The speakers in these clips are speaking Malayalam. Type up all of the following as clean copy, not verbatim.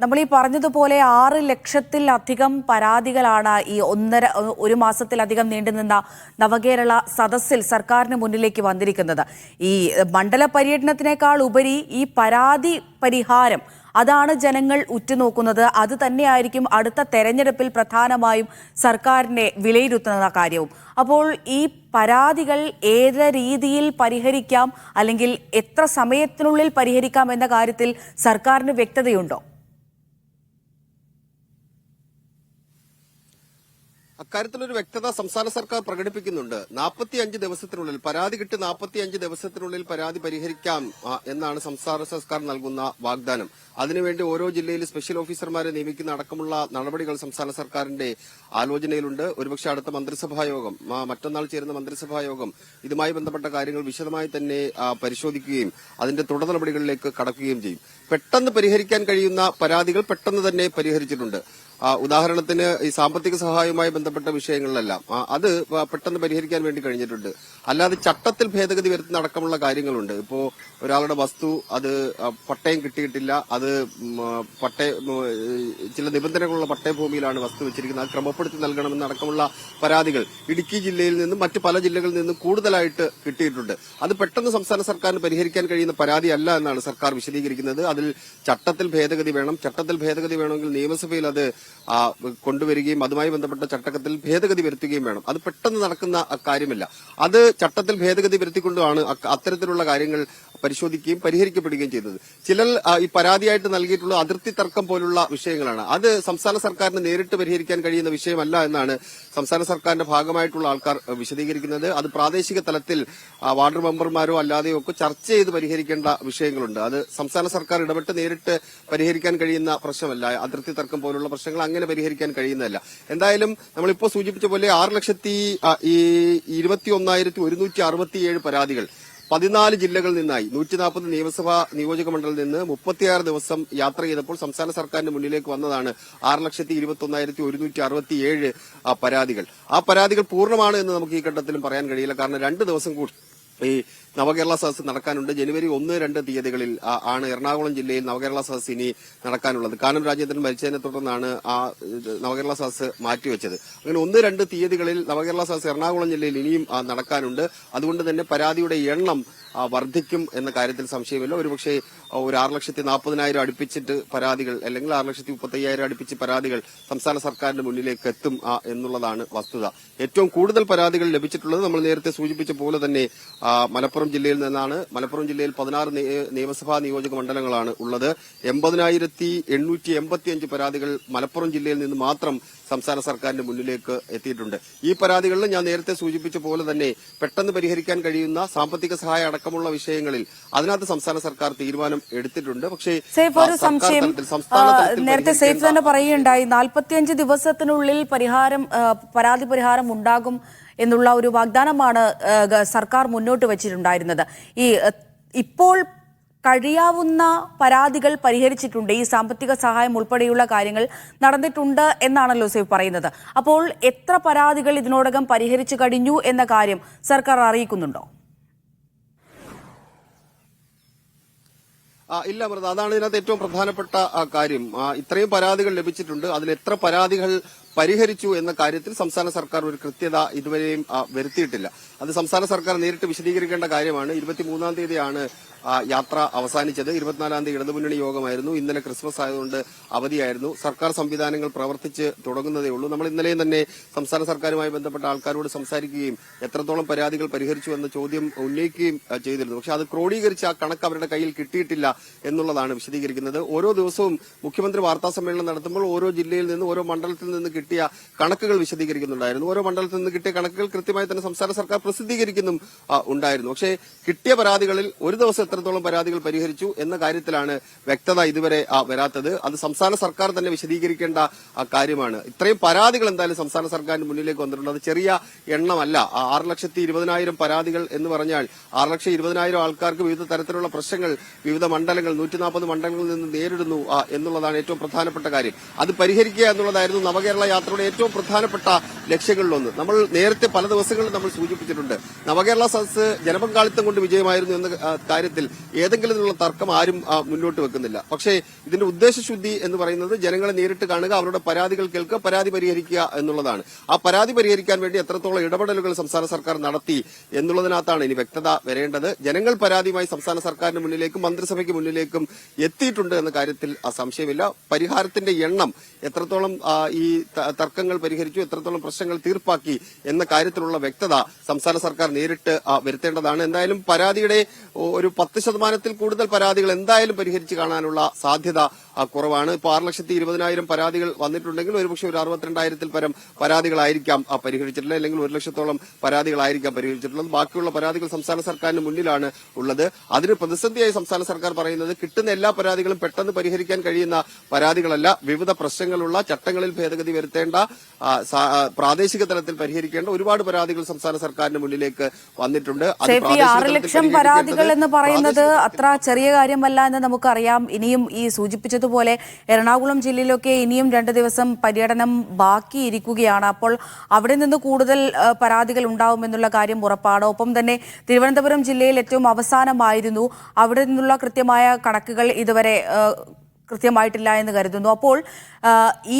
നമ്മൾ ഈ പറഞ്ഞതുപോലെ 6 ലക്ഷത്തിലധികം പരാതികളാണ് ഈ ഒരു മാസത്തിലധികം നീണ്ടുനിന്ന നവകേരള സദസ്സിൽ സർക്കാരിന് മുന്നിലേക്ക് വന്നിരിക്കുന്നത്. ഈ മണ്ഡല പര്യടനത്തിനേക്കാൾ ഉപരി ഈ പരാതി പരിഹാരം അതാണ് ജനങ്ങൾ ഉറ്റുനോക്കുന്നത്. അത് തന്നെയായിരിക്കും അടുത്ത തെരഞ്ഞെടുപ്പിൽ പ്രധാനമായും സർക്കാരിനെ വിലയിരുത്തുന്ന കാര്യവും. അപ്പോൾ ഈ പരാതികൾ ഏത് രീതിയിൽ പരിഹരിക്കാം, അല്ലെങ്കിൽ എത്ര സമയത്തിനുള്ളിൽ പരിഹരിക്കാം എന്ന കാര്യത്തിൽ സർക്കാരിന് വ്യക്തതയുണ്ടോ? അക്കാര്യത്തിലൊരു വ്യക്തത സംസ്ഥാന സർക്കാർ പ്രകടിപ്പിക്കുന്നുണ്ട്. 45 ദിവസത്തിനുള്ളിൽ പരാതി കിട്ടി 45 ദിവസത്തിനുള്ളിൽ പരാതി പരിഹരിക്കാം എന്നാണ് സംസ്ഥാന സർക്കാർ നൽകുന്ന വാഗ്ദാനം. അതിനുവേണ്ടി ഓരോ ജില്ലയിൽ സ്പെഷ്യൽ ഓഫീസർമാരെ നിയമിക്കുന്ന അടക്കമുള്ള നടപടികൾ സംസ്ഥാന സർക്കാരിന്റെ ആലോചനയിലുണ്ട്. ഒരുപക്ഷെ അടുത്ത മന്ത്രിസഭാ യോഗം, മറ്റന്നാൾ ചേരുന്ന മന്ത്രിസഭാ യോഗം ഇതുമായി ബന്ധപ്പെട്ട കാര്യങ്ങൾ വിശദമായി തന്നെ പരിശോധിക്കുകയും അതിന്റെ തുടർ നടപടികളിലേക്ക് കടക്കുകയും ചെയ്യും. പെട്ടെന്ന് പരിഹരിക്കാൻ കഴിയുന്ന പരാതികൾ പെട്ടെന്ന് തന്നെ പരിഹരിച്ചിട്ടുണ്ട്. ഉദാഹരണത്തിന് ഈ സാമ്പത്തിക സഹായവുമായി ബന്ധപ്പെട്ട വിഷയങ്ങളിലെല്ലാം അത് പെട്ടെന്ന് പരിഹരിക്കാൻ വേണ്ടി കഴിഞ്ഞിട്ടുണ്ട്. അല്ലാതെ ചട്ടത്തിൽ ഭേദഗതി വരുത്തുന്ന അടക്കമുള്ള കാര്യങ്ങളുണ്ട്. ഇപ്പോ ഒരാളുടെ വസ്തു അത് പട്ടയം കിട്ടിയിട്ടില്ല, അത് ചില നിബന്ധനകളുള്ള പട്ടയഭൂമിയിലാണ് വസ്തു വെച്ചിരിക്കുന്നത്, അത് ക്രമപ്പെടുത്തി നൽകണമെന്ന് അടക്കമുള്ള പരാതികൾ ഇടുക്കി ജില്ലയിൽ നിന്നും മറ്റ് പല ജില്ലകളിൽ നിന്നും കൂടുതലായിട്ട് കിട്ടിയിട്ടുണ്ട്. അത് പെട്ടെന്ന് സംസ്ഥാന സർക്കാരിന് പരിഹരിക്കാൻ കഴിയുന്ന പരാതിയല്ല എന്നാണ് സർക്കാർ വിശദീകരിക്കുന്നത്. അതിൽ ചട്ടത്തിൽ ഭേദഗതി വേണം. ചട്ടത്തിൽ ഭേദഗതി വേണമെങ്കിൽ നിയമസഭയിൽ അത് കൊണ്ടുവരികയും അതുമായി ബന്ധപ്പെട്ട ചട്ടത്തിൽ ഭേദഗതി വരുത്തുകയും വേണം. അത് പെട്ടെന്ന് നടക്കുന്ന കാര്യമില്ല. അത് ചട്ടത്തിൽ ഭേദഗതി വരുത്തിക്കൊണ്ടാണ് അത്തരത്തിലുള്ള കാര്യങ്ങൾ പരിശോധിക്കുകയും പരിഹരിക്കപ്പെടുകയും ചെയ്തത്. ചിലർ ഈ പരാതിയായിട്ട് നൽകിയിട്ടുള്ള അതിർത്തി തർക്കം പോലുള്ള വിഷയങ്ങളാണ്. അത് സംസ്ഥാന സർക്കാരിന് നേരിട്ട് പരിഹരിക്കാൻ കഴിയുന്ന വിഷയമല്ല എന്നാണ് സംസ്ഥാന സർക്കാരിന്റെ ഭാഗമായിട്ടുള്ള ആൾക്കാർ വിശദീകരിക്കുന്നത്. അത് പ്രാദേശിക തലത്തിൽ വാർഡ് മെമ്പർമാരോ അല്ലാതെയോ ഒക്കെ ചർച്ച ചെയ്ത് പരിഹരിക്കേണ്ട വിഷയങ്ങളുണ്ട്. അത് സംസ്ഥാന സർക്കാർ ഇടപെട്ട് നേരിട്ട് പരിഹരിക്കാൻ കഴിയുന്ന പ്രശ്നമല്ല. അതിർത്തി തർക്കം പോലുള്ള പ്രശ്നങ്ങൾ അങ്ങനെ പരിഹരിക്കാൻ കഴിയുന്നതല്ല. എന്തായാലും നമ്മളിപ്പോ സൂചിപ്പിച്ച പോലെ 6,21,167 പരാതികൾ 14 ജില്ലകളിൽ നിന്നായി 140 നിയമസഭാ നിയോജക മണ്ഡലത്തിൽ നിന്ന് 36 ദിവസം യാത്ര ചെയ്തപ്പോൾ സംസ്ഥാന സർക്കാരിന്റെ മുന്നിലേക്ക് വന്നതാണ് 6,21,167 പരാതികൾ. ആ പരാതികൾ പൂർണ്ണമാണ് എന്ന് നമുക്ക് ഈ ഘട്ടത്തിലും പറയാൻ കഴിയില്ല. കാരണം 2 ദിവസം കൂടി ഈ നവകേരള സദസ്സ് നടക്കാനുണ്ട്. ജനുവരി 1-2 തീയതികളിൽ ആണ് എറണാകുളം ജില്ലയിൽ നവകേരള സദസ്സ് ഇനി നടക്കാനുള്ളത്. കാനം രാജേന്ദ്രൻ മരിച്ചതിനെ തുടർന്നാണ് ആ നവകേരള സദസ്സ് മാറ്റിവെച്ചത്. അങ്ങനെ 1-2 തീയതികളിൽ നവകേരള സദസ്സ് എറണാകുളം ജില്ലയിൽ ഇനിയും നടക്കാനുണ്ട്. അതുകൊണ്ട് തന്നെ പരാതിയുടെ എണ്ണം വർദ്ധിക്കും എന്ന കാര്യത്തിൽ സംശയമില്ല. ഒരുപക്ഷെ ഒരു 6,40,000 അടുപ്പിച്ചിട്ട് പരാതികൾ, അല്ലെങ്കിൽ 6,35,000 അടുപ്പിച്ച് പരാതികൾ സംസ്ഥാന സർക്കാരിന്റെ മുന്നിലേക്ക് എത്തും എന്നുള്ളതാണ് വസ്തുത. ഏറ്റവും കൂടുതൽ പരാതികൾ ലഭിച്ചിട്ടുള്ളത് നമ്മൾ നേരത്തെ സൂചിപ്പിച്ച പോലെ തന്നെ മലപ്പുറം ജില്ലയിൽ നിന്നാണ്. മലപ്പുറം ജില്ലയിൽ 16 നിയമസഭാ നിയോജക മണ്ഡലങ്ങളാണ് ഉള്ളത്. 80,885 പരാതികൾ മലപ്പുറം ജില്ലയിൽ നിന്ന് മാത്രം സംസ്ഥാന സർക്കാരിന്റെ മുന്നിലേക്ക് എത്തിയിട്ടുണ്ട്. ഈ പരാതികളിൽ ഞാൻ നേരത്തെ സൂചിപ്പിച്ച പോലെ തന്നെ പെട്ടെന്ന് പരിഹരിക്കാൻ കഴിയുന്ന സാമ്പത്തിക സഹായം അടക്കമുള്ള വിഷയങ്ങളിൽ അതിനകത്ത് സംസ്ഥാന സർക്കാർ തീരുമാനം എടുത്തിട്ടുണ്ട്. പക്ഷേ നേരത്തെ സേഫ് തന്നെ പറയുകയുണ്ടായി 45 ദിവസത്തിനുള്ളിൽ പരാതി പരിഹാരം ഉണ്ടാകും എന്നുള്ള ഒരു വാഗ്ദാനമാണ് സർക്കാർ മുന്നോട്ട് വച്ചിട്ടുണ്ടായിരുന്നത്. ഇപ്പോൾ കഴിയാവുന്ന പരാതികൾ പരിഹരിച്ചിട്ടുണ്ട്. ഈ സാമ്പത്തിക സഹായം ഉൾപ്പെടെയുള്ള കാര്യങ്ങൾ നടന്നിട്ടുണ്ട് എന്നാണല്ലോ സേഫ് പറയുന്നത്. അപ്പോൾ എത്ര പരാതികൾ ഇതിനോടകം പരിഹരിച്ചു കഴിഞ്ഞു എന്ന കാര്യം സർക്കാർ അറിയിക്കുന്നുണ്ടോ? ഇല്ല അമൃത, അതാണ് ഇതിനകത്ത് ഏറ്റവും പ്രധാനപ്പെട്ട കാര്യം. ഇത്രയും പരാതികൾ ലഭിച്ചിട്ടുണ്ട്. അതിൽ എത്ര പരാതികൾ പരിഹരിച്ചു എന്ന കാര്യത്തിൽ സംസ്ഥാന സർക്കാർ ഒരു കൃത്യത ഇതുവരെയും വരുത്തിയിട്ടില്ല. അത് സംസ്ഥാന സർക്കാർ നേരിട്ട് വിശദീകരിക്കേണ്ട കാര്യമാണ്. 23-ാം തീയതിയാണ് യാത്ര അവസാനിച്ചത്. 24-ാം തീയതി ഇടതുമുന്നണി യോഗമായിരുന്നു. ഇന്നലെ ക്രിസ്മസ് ആയതുകൊണ്ട് അവധിയായിരുന്നു. സർക്കാർ സംവിധാനങ്ങൾ പ്രവർത്തിച്ച് തുടങ്ങുന്നതേ ഉള്ളൂ. നമ്മൾ ഇന്നലെയും തന്നെ സംസ്ഥാന സർക്കാരുമായി ബന്ധപ്പെട്ട ആൾക്കാരോട് സംസാരിക്കുകയും എത്രത്തോളം പരാതികൾ പരിഹരിച്ചു എന്ന ചോദ്യം ഉന്നയിക്കുകയും ചെയ്തിരുന്നു. പക്ഷെ അത് ക്രോഡീകരിച്ച് ആ കണക്ക് അവരുടെ കയ്യിൽ കിട്ടിയിട്ടില്ല എന്നുള്ളതാണ് വിശദീകരിക്കുന്നത്. ഓരോ ദിവസവും മുഖ്യമന്ത്രി വാർത്താ സമ്മേളനം നടത്തുമ്പോൾ ഓരോ ജില്ലയിൽ നിന്ന്, ഓരോ മണ്ഡലത്തിൽ നിന്ന് കിട്ടിയ കണക്കുകൾ വിശദീകരിക്കുന്നുണ്ടായിരുന്നു. ഓരോ മണ്ഡലത്തിൽ നിന്ന് കിട്ടിയ കണക്കുകൾ കൃത്യമായി തന്നെ സംസ്ഥാന സർക്കാർ പ്രസിദ്ധീകരിക്കുന്നും ഉണ്ടായിരുന്നു. പക്ഷേ കിട്ടിയ പരാതികളിൽ ഒരു ദിവസം എത്രത്തോളം പരാതികൾ പരിഹരിച്ചു എന്ന കാര്യത്തിലാണ് വ്യക്തത ഇതുവരെ വരാത്തത്. അത് സംസ്ഥാന സർക്കാർ തന്നെ വിശദീകരിക്കേണ്ട കാര്യമാണ്. ഇത്രയും പരാതികൾ എന്തായാലും സംസ്ഥാന സർക്കാരിന് മുന്നിലേക്ക് വന്നിട്ടുണ്ട്. അത് ചെറിയ എണ്ണമല്ല. 6,20,000 പരാതികൾ എന്ന് പറഞ്ഞാൽ 6,20,000 ആൾക്കാർക്ക് വിവിധ തരത്തിലുള്ള പ്രശ്നങ്ങൾ വിവിധ മണ്ഡലങ്ങൾ 140 മണ്ഡലങ്ങളിൽ നിന്ന് നേരിടുന്നു എന്നുള്ളതാണ് ഏറ്റവും പ്രധാനപ്പെട്ട കാര്യം. അത് പരിഹരിക്കുക എന്നുള്ളതായിരുന്നു നവകേരള യാത്രയുടെ ഏറ്റവും പ്രധാനപ്പെട്ട ലക്ഷ്യങ്ങളിലൊന്ന്. നമ്മൾ നേരത്തെ പല ദിവസങ്ങളിൽ നമ്മൾ സൂചിപ്പിച്ചിട്ടുണ്ട്. നവകേരള സദസ്സ് ജനപങ്കാളിത്തം കൊണ്ട് വിജയമായിരുന്നു എന്ന കാര്യത്തിൽ കാര്യത്തിൽ ഏതെങ്കിലും തരത്തിലുള്ള തർക്കം ആരും മുന്നോട്ട് വെക്കുന്നില്ല. പക്ഷേ ഇതിന്റെ ഉദ്ദേശശുദ്ധി എന്ന് പറയുന്നത് ജനങ്ങളെ നേരിട്ട് കാണുക, അവരുടെ പരാതികൾ കേൾക്കുക, പരാതി പരിഹരിക്കുക എന്നുള്ളതാണ്. ആ പരാതി പരിഹരിക്കാൻ വേണ്ടി എത്രത്തോളം ഇടപെടലുകൾ സംസ്ഥാന സർക്കാർ നടത്തി എന്നുള്ളതിനകത്താണ് ഇനി വ്യക്തത വരേണ്ടത്. ജനങ്ങൾ പരാതിയുമായി സംസ്ഥാന സർക്കാരിന് മുന്നിലേക്കും മന്ത്രിസഭയ്ക്ക് മുന്നിലേക്കും എത്തിയിട്ടുണ്ട് എന്ന കാര്യത്തിൽ സംശയമില്ല. പരിഹാരത്തിന്റെ എണ്ണം എത്രത്തോളം ഈ തർക്കങ്ങൾ പരിഹരിച്ചു, എത്രത്തോളം പ്രശ്നങ്ങൾ തീർപ്പാക്കി എന്ന കാര്യത്തിലുള്ള വ്യക്തത സംസ്ഥാന സർക്കാർ നേരിട്ട് വരുത്തേണ്ടതാണ്. എന്തായാലും പരാതിയുടെ ഒരു 10% കൂടുതൽ പരാതികൾ എന്തായാലും പരിഹരിച്ച് കാണാനുള്ള സാധ്യത കുറവാണ്. ഇപ്പോൾ 6,20,000 പരാതികൾ വന്നിട്ടുണ്ടെങ്കിൽ ഒരുപക്ഷെ ഒരു 62,000-ൽ പരം പരാതികളായിരിക്കാം പരിഹരിച്ചിട്ടുള്ളത്, അല്ലെങ്കിൽ 1,00,000-ഓളം പരാതികളായിരിക്കാം പരിഹരിച്ചിട്ടുള്ളത്. ബാക്കിയുള്ള പരാതികൾ സംസ്ഥാന സർക്കാരിന് മുന്നിലാണ് ഉള്ളത്. അതിന് പ്രതിസന്ധിയായി സംസ്ഥാന സർക്കാർ പറയുന്നത് കിട്ടുന്ന എല്ലാ പരാതികളും പെട്ടെന്ന് പരിഹരിക്കാൻ കഴിയുന്ന പരാതികളല്ല, വിവിധ പ്രശ്നങ്ങളുള്ള ചട്ടങ്ങളിൽ ഭേദഗതി വരുത്തേണ്ട, പ്രാദേശിക തലത്തിൽ പരിഹരിക്കേണ്ട ഒരുപാട് പരാതികൾ സംസ്ഥാന സർക്കാരിന് മുന്നിലേക്ക് വന്നിട്ടുണ്ട്. 6 ലക്ഷം പരാതികൾ എന്ന് പറയുന്നത് അത്ര ചെറിയ കാര്യമല്ല എന്ന് നമുക്കറിയാം. ഇനിയും ഈ സൂചിപ്പിച്ചതുപോലെ എറണാകുളം ജില്ലയിലൊക്കെ ഇനിയും 2 ദിവസം പര്യടനം ബാക്കിയിരിക്കുകയാണ്. അപ്പോൾ അവിടെ നിന്ന് കൂടുതൽ പരാതികൾ ഉണ്ടാവുമെന്നുള്ള കാര്യം ഉറപ്പാണ്. ഒപ്പം തന്നെ തിരുവനന്തപുരം ജില്ലയിൽ ഏറ്റവും അവസാനമായിരുന്നു. അവിടെ നിന്നുള്ള കൃത്യമായ കണക്കുകൾ ഇതുവരെ കൃത്യമായിട്ടില്ല എന്ന് കരുതുന്നു. അപ്പോൾ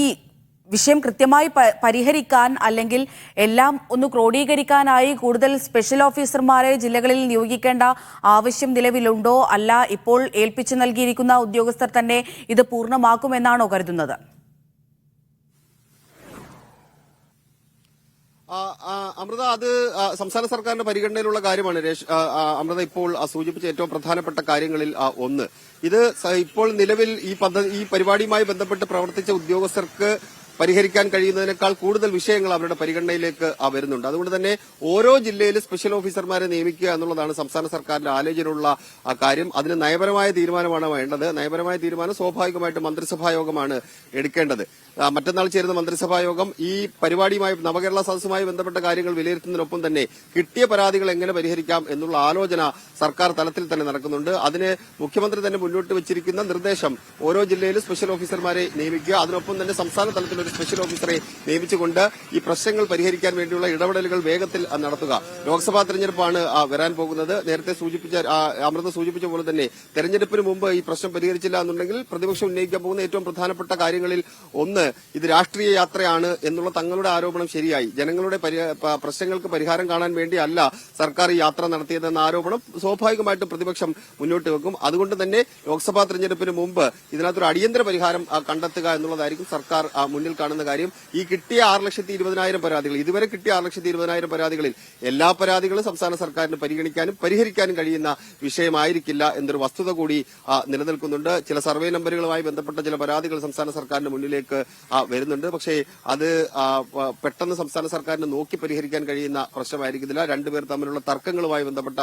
ഈ വിഷയം കൃത്യമായി പരിഹരിക്കാൻ അല്ലെങ്കിൽ എല്ലാം ഒന്ന് ക്രോഡീകരിക്കാനായി കൂടുതൽ സ്പെഷ്യൽ ഓഫീസർമാരെ ജില്ലകളിൽ നിയോഗിക്കേണ്ട ആവശ്യം നിലവിലുണ്ടോ? അല്ല, ഇപ്പോൾ ഏൽപ്പിച്ചു നൽകിയിരിക്കുന്ന ഉദ്യോഗസ്ഥർ തന്നെ ഇത് പൂർണ്ണമാക്കുമെന്നാണോ കരുതുന്നത്? അമൃത, അത് സംസ്ഥാന സർക്കാരിന്റെ പരിഗണനയിലുള്ള കാര്യമാണ്. അമൃത ഇപ്പോൾ സൂചിപ്പിച്ച ഏറ്റവും പ്രധാനപ്പെട്ട കാര്യങ്ങളിൽ ഒന്ന് ഇത് ഇപ്പോൾ നിലവിൽ ഈ പരിപാടിയുമായി ബന്ധപ്പെട്ട് പ്രവർത്തിച്ച ഉദ്യോഗസ്ഥർക്ക് പരിഹരിക്കാൻ കഴിയുന്നതിനേക്കാൾ കൂടുതൽ വിഷയങ്ങൾ അവരുടെ പരിഗണനയിലേക്ക് വരുന്നുണ്ട്. അതുകൊണ്ട് തന്നെ ഓരോ ജില്ലയിലും സ്പെഷ്യൽ ഓഫീസർമാരെ നിയമിക്കുക എന്നുള്ളതാണ് സംസ്ഥാന സർക്കാരിന്റെ ആലോചനയുള്ള കാര്യം. അതിന് നയപരമായ തീരുമാനമാണ് വേണ്ടത്. നയപരമായ തീരുമാനം സ്വാഭാവികമായിട്ട് മന്ത്രിസഭാ യോഗമാണ് എടുക്കേണ്ടത്. മറ്റന്നാൾ ചേരുന്ന മന്ത്രിസഭാ യോഗം ഈ പരിപാടിയുമായി നവകേരള സദസ്സുമായി ബന്ധപ്പെട്ട കാര്യങ്ങൾ വിലയിരുത്തുന്നതിനൊപ്പം തന്നെ കിട്ടിയ പരാതികൾ എങ്ങനെ പരിഹരിക്കാം എന്നുള്ള ആലോചന സർക്കാർ തലത്തിൽ തന്നെ നടക്കുന്നുണ്ട്. അതിന് മുഖ്യമന്ത്രി തന്നെ മുന്നോട്ട് വെച്ചിരിക്കുന്ന നിർദ്ദേശം ഓരോ ജില്ലയിലും സ്പെഷ്യൽ ഓഫീസർമാരെ നിയമിക്കുക, അതിനൊപ്പം തന്നെ സംസ്ഥാന തലത്തിൽ ഒരു സ്പെഷ്യൽ ഓഫീസറെ നിയമിച്ചുകൊണ്ട് ഈ പ്രശ്നങ്ങൾ പരിഹരിക്കാൻ വേണ്ടിയുള്ള ഇടപെടലുകൾ വേഗത്തിൽ നടത്തുക. ലോക്സഭാ തെരഞ്ഞെടുപ്പാണ് വരാൻ പോകുന്നത്. നേരത്തെ അമൃത സൂചിപ്പിച്ച പോലെ തന്നെ തെരഞ്ഞെടുപ്പിന് മുമ്പ് ഈ പ്രശ്നം പരിഹരിച്ചില്ല എന്നുണ്ടെങ്കിൽ പ്രതിപക്ഷം ഉന്നയിക്കാൻ പോകുന്ന ഏറ്റവും പ്രധാനപ്പെട്ട കാര്യങ്ങളിൽ ഒന്ന് ഇത് രാഷ്ട്രീയ യാത്രയാണ് എന്നുള്ള തങ്ങളുടെ ആരോപണം ശരിയായി. ജനങ്ങളുടെ പ്രശ്നങ്ങൾക്ക് പരിഹാരം കാണാൻ വേണ്ടിയല്ല സർക്കാർ ഈ യാത്ര നടത്തിയതെന്ന ആരോപണം സ്വാഭാവികമായിട്ടും പ്രതിപക്ഷം മുന്നോട്ട് വെക്കും. അതുകൊണ്ട് തന്നെ ലോക്സഭാ തെരഞ്ഞെടുപ്പിന് മുമ്പ് ഇതിനകത്തൊരു അടിയന്തര പരിഹാരം കണ്ടെത്തുക എന്നുള്ളതായിരിക്കും സർക്കാർ മുന്നിൽ കാണുന്ന കാര്യം. ഈ കിട്ടിയ 6,20,000 പരാതികൾ, ഇതുവരെ കിട്ടിയ 6,20,000 പരാതികളിൽ എല്ലാ പരാതികളും സംസ്ഥാന സർക്കാരിന് പരിഗണിക്കാനും പരിഹരിക്കാനും കഴിയുന്ന വിഷയമായിരിക്കില്ല എന്നൊരു വസ്തുത കൂടി നിലനിൽക്കുന്നുണ്ട്. ചില സർവേ നമ്പറുകളുമായി ബന്ധപ്പെട്ട ചില പരാതികൾ സംസ്ഥാന സർക്കാരിന് മുന്നിലേക്ക് വരുന്നുണ്ട്. പക്ഷേ അത് പെട്ടെന്ന് സംസ്ഥാന സർക്കാരിന് നോക്കി പരിഹരിക്കാൻ കഴിയുന്ന പ്രശ്നമായിരിക്കുന്നില്ല. രണ്ടുപേർ തമ്മിലുള്ള തർക്കങ്ങളുമായി ബന്ധപ്പെട്ട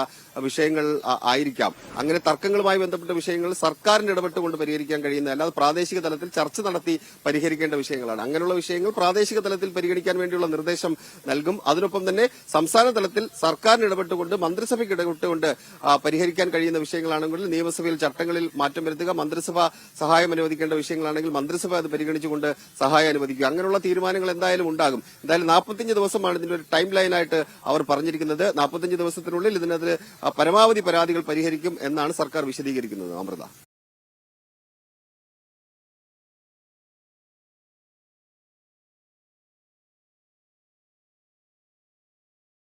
വിഷയങ്ങൾ ആയിരിക്കാം. അങ്ങനെ തർക്കങ്ങളുമായി ബന്ധപ്പെട്ട വിഷയങ്ങൾ സർക്കാരിന് ഇടപെട്ടുകൊണ്ട് പരിഹരിക്കാൻ കഴിയുന്ന, അല്ലാതെ പ്രാദേശിക തലത്തിൽ ചർച്ച നടത്തി പരിഹരിക്കേണ്ട വിഷയങ്ങളാണ്. അങ്ങനെയുള്ള വിഷയങ്ങൾ പ്രാദേശിക തലത്തിൽ പരിഗണിക്കാൻ വേണ്ടിയുള്ള നിർദ്ദേശം നൽകും. അതിനൊപ്പം തന്നെ സംസ്ഥാന തലത്തിൽ സർക്കാരിന് ഇടപെട്ടുകൊണ്ട് മന്ത്രിസഭയ്ക്ക് ഇടപെട്ടുകൊണ്ട് പരിഹരിക്കാൻ കഴിയുന്ന വിഷയങ്ങളാണെങ്കിൽ നിയമസഭയിൽ ചട്ടങ്ങളിൽ മാറ്റം വരുത്തുക, മന്ത്രിസഭ സഹായം അനുവദിക്കേണ്ട വിഷയങ്ങളാണെങ്കിൽ മന്ത്രിസഭ അത് പരിഗണിച്ചുകൊണ്ട് സഹായം അനുവദിക്കുക. അങ്ങനെയുള്ള തീരുമാനങ്ങൾ എന്തായാലും ഉണ്ടാകും. എന്തായാലും 45 ദിവസമാണ് ഇതിന്റെ ഒരു ടൈം ലൈനായിട്ട് അവർ പറഞ്ഞിരിക്കുന്നത്. 45 ദിവസത്തിനുള്ളിൽ ഇതിനകത്ത് പരമാവധി പരാതികൾ പരിഹരിക്കും എന്നാണ് സർക്കാർ വിശദീകരിക്കുന്നത്. അമൃത.